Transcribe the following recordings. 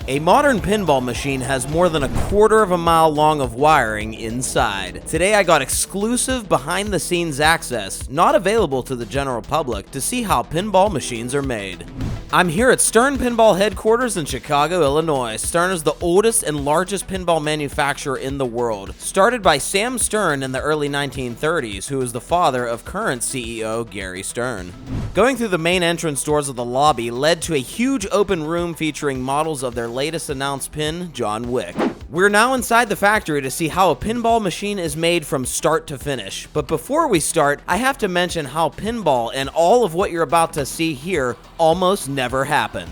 A modern pinball machine has more than a quarter of a mile long of wiring inside. Today I got exclusive behind-the-scenes access, not available to the general public, to see how pinball machines are made. I'm here at Stern Pinball headquarters in Chicago, Illinois. Stern is the oldest and largest pinball manufacturer in the world, started by Sam Stern in the early 1930s, who is the father of current CEO Gary Stern. Going through the main entrance doors of the lobby led to a huge open room featuring models of their latest announced pin, John Wick. We're now inside the factory to see how a pinball machine is made from start to finish. But before we start, I have to mention how pinball and all of what you're about to see here almost never happened.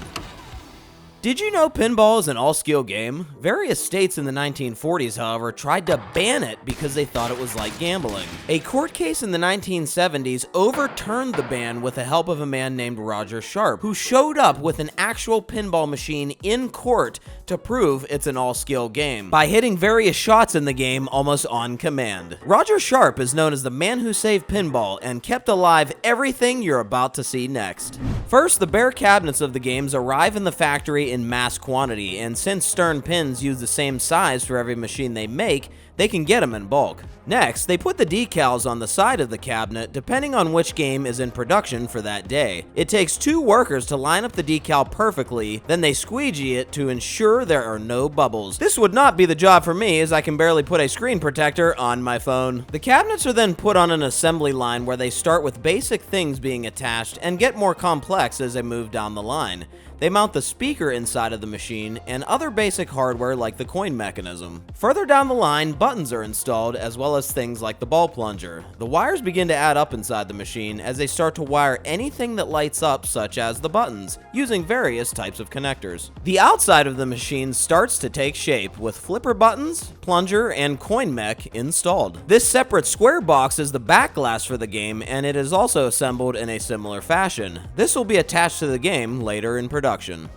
Did you know pinball is an all-skill game? Various states in the 1940s, however, tried to ban it because they thought it was like gambling. A court case in the 1970s overturned the ban with the help of a man named Roger Sharp, who showed up with an actual pinball machine in court to prove it's an all-skill game, by hitting various shots in the game almost on command. Roger Sharp is known as the man who saved pinball and kept alive everything you're about to see next. First, the bare cabinets of the games arrive in the factory in mass quantity, and since Stern pins use the same size for every machine they make, they can get them in bulk. Next, they put the decals on the side of the cabinet depending on which game is in production for that day. It takes 2 workers to line up the decal perfectly, then they squeegee it to ensure there are no bubbles. This would not be the job for me, as I can barely put a screen protector on my phone. The cabinets are then put on an assembly line where they start with basic things being attached and get more complex as they move down the line. They mount the speaker inside of the machine and other basic hardware like the coin mechanism. Further down the line, buttons are installed, as well as things like the ball plunger. The wires begin to add up inside the machine as they start to wire anything that lights up, such as the buttons, using various types of connectors. The outside of the machine starts to take shape, with flipper buttons, plunger, and coin mech installed. This separate square box is the back glass for the game, and it is also assembled in a similar fashion. This will be attached to the game later in production.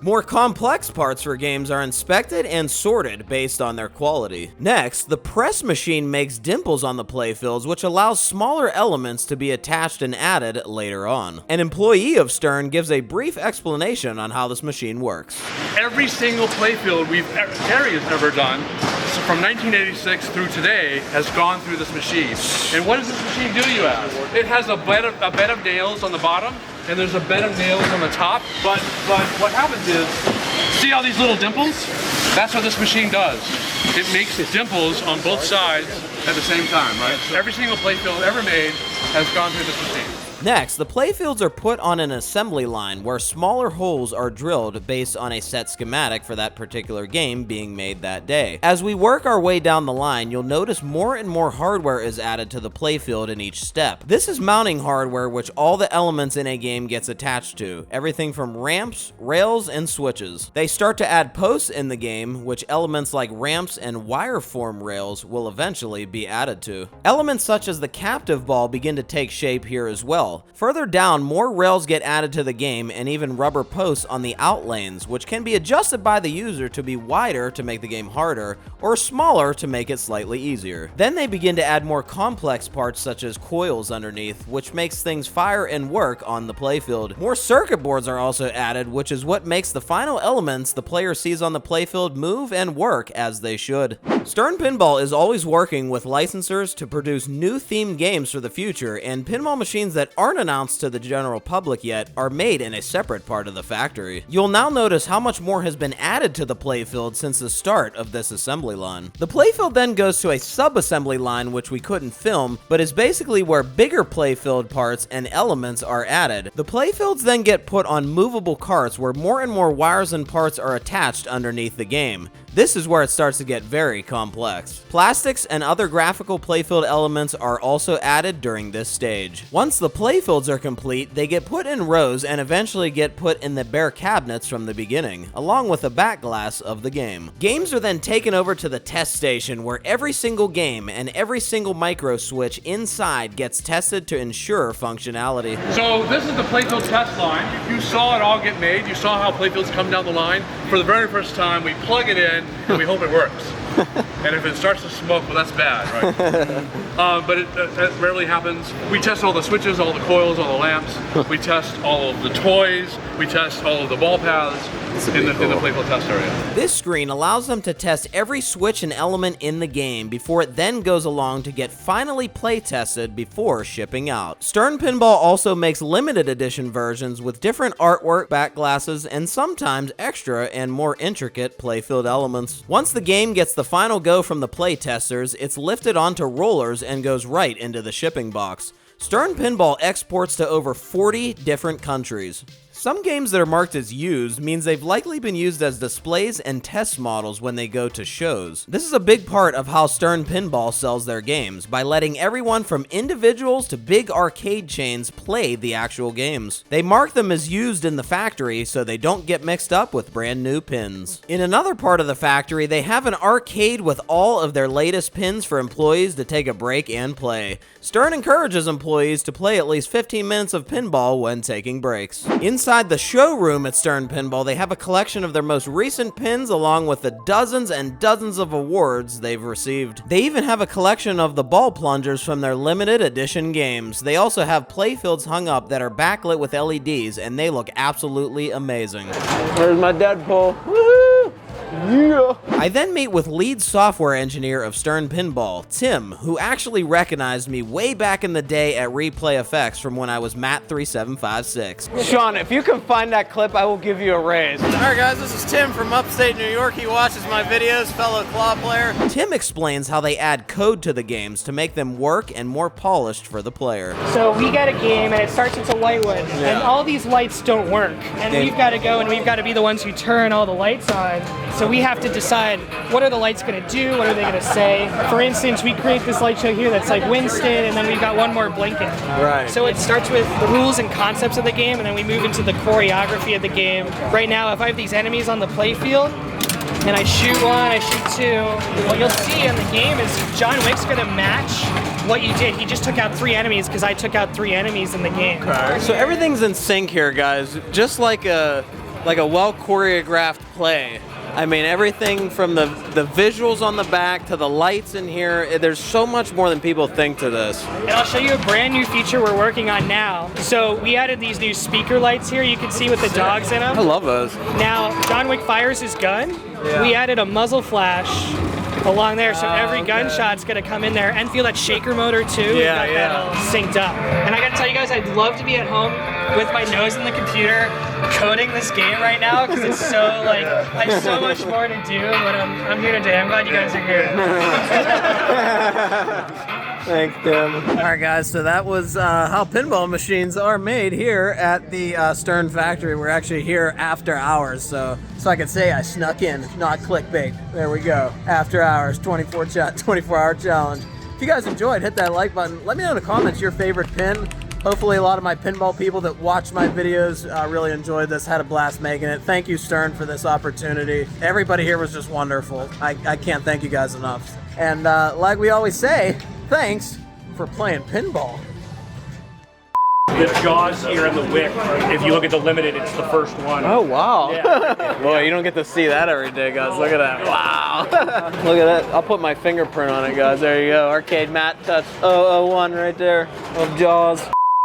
More complex parts for games are inspected and sorted based on their quality. Next, the press machine makes dimples on the playfields, which allows smaller elements to be attached and added later on. An employee of Stern gives a brief explanation on how this machine works. Every single playfield Gary has ever done, so from 1986 through today, has gone through this machine. And what does this machine do, you ask? It has a bed of nails on the bottom, and there's a bed of nails on the top. But what happens is, see all these little dimples? That's what this machine does. It makes dimples on both sides at the same time, right? Every single playfield ever made has gone through this machine. Next, the playfields are put on an assembly line where smaller holes are drilled based on a set schematic for that particular game being made that day. As we work our way down the line, you'll notice more and more hardware is added to the playfield in each step. This is mounting hardware which all the elements in a game gets attached to, everything from ramps, rails, and switches. They start to add posts in the game, which elements like ramps and wire form rails will eventually be added to. Elements such as the captive ball begin to take shape here as well. Further down, more rails get added to the game and even rubber posts on the out lanes, which can be adjusted by the user to be wider to make the game harder, or smaller to make it slightly easier. Then they begin to add more complex parts such as coils underneath, which makes things fire and work on the playfield. More circuit boards are also added, which is what makes the final elements the player sees on the playfield move and work as they should. Stern Pinball is always working with licensors to produce new themed games for the future, and pinball machines that aren't announced to the general public yet are made in a separate part of the factory. You'll now notice how much more has been added to the playfield since the start of this assembly line. The playfield then goes to a sub-assembly line which we couldn't film, but is basically where bigger playfield parts and elements are added. The playfields then get put on movable carts where more and more wires and parts are attached underneath the game. This is where it starts to get very complex. Plastics and other graphical playfield elements are also added during this stage. Once the playfields are complete, they get put in rows and eventually get put in the bare cabinets from the beginning, along with the back glass of the game. Games are then taken over to the test station where every single game and every single micro switch inside gets tested to ensure functionality. So this is the playfield test line. You saw it all get made. You saw how playfields come down the line. For the very first time, we plug it in and we hope it works. And if it starts to smoke, well, that's bad, right? But it rarely happens. We test all the switches, all the coils, all the lamps. We test all of the toys. We test all of the ball paths in the playfield test area. This screen allows them to test every switch and element in the game before it then goes along to get finally play tested before shipping out. Stern Pinball also makes limited edition versions with different artwork, back glasses, and sometimes extra and more intricate playfield elements. Once the game gets the final go from the play testers, it's lifted onto rollers and goes right into the shipping box. Stern Pinball exports to over 40 different countries. Some games that are marked as used means they've likely been used as displays and test models when they go to shows. This is a big part of how Stern Pinball sells their games, by letting everyone from individuals to big arcade chains play the actual games. They mark them as used in the factory so they don't get mixed up with brand new pins. In another part of the factory, they have an arcade with all of their latest pins for employees to take a break and play. Stern encourages employees to play at least 15 minutes of pinball when taking breaks. Inside the showroom at Stern Pinball, they have a collection of their most recent pins along with the dozens and dozens of awards they've received. They even have a collection of the ball plungers from their limited edition games. They also have playfields hung up that are backlit with LEDs, and they look absolutely amazing. There's my Deadpool. Woohoo! Yeah. I then meet with lead software engineer of Stern Pinball, Tim, who actually recognized me way back in the day at Replay Effects from when I was Matt3756. Sean, if you can find that clip, I will give you a raise. Alright guys, this is Tim from upstate New York. He watches my videos, fellow claw player. Tim explains how they add code to the games to make them work and more polished for the player. So we get a game and it starts into Lightwood, and all these lights don't work. And we've got to go and we've got to be the ones who turn all the lights on. So we have to decide, what are the lights going to do, what are they going to say. For instance, we create this light show here that's like Winston, and then we've got one more blinking. Right. So it starts with the rules and concepts of the game, and then we move into the choreography of the game. Right now, if I have these enemies on the play field, and I shoot one, I shoot two, what you'll see in the game is John Wick's going to match what you did. He just took out 3 enemies because I took out 3 enemies in the game. Okay. So everything's in sync here, guys. Just like a well choreographed play. I mean, everything from the visuals on the back to the lights in here, there's so much more than people think to this. And I'll show you a brand new feature we're working on now. So we added these new speaker lights here. You can see with the dogs in them. I love those. Now, John Wick fires his gun. Yeah. We added a muzzle flash along there, so every gunshot's gonna come in there and feel that shaker motor too. Yeah, We've got that all synced up. And I gotta tell you guys, I'd love to be at home with my nose in the computer coding this game right now, because it's so like, I have so much more to do, but I'm here today. I'm glad you guys are here. Thanks, Tim. Alright guys, so that was how pinball machines are made here at the Stern factory. We're actually here after hours, so I could say I snuck in, not clickbait. There we go. After hours, 24-hour challenge. If you guys enjoyed, hit that like button. Let me know in the comments your favorite pin. Hopefully a lot of my pinball people that watch my videos really enjoyed this, had a blast making it. Thank you, Stern, for this opportunity. Everybody here was just wonderful. I can't thank you guys enough. And like we always say, thanks for playing pinball. The jaws here in the Wick, if you look at the limited, it's the first one. Oh, wow. Yeah. Boy, you don't get to see that every day, guys. Look at that. Wow. Look at that. I'll put my fingerprint on it, guys. There you go. Arcade Matt Touch 001 right there of Jaws.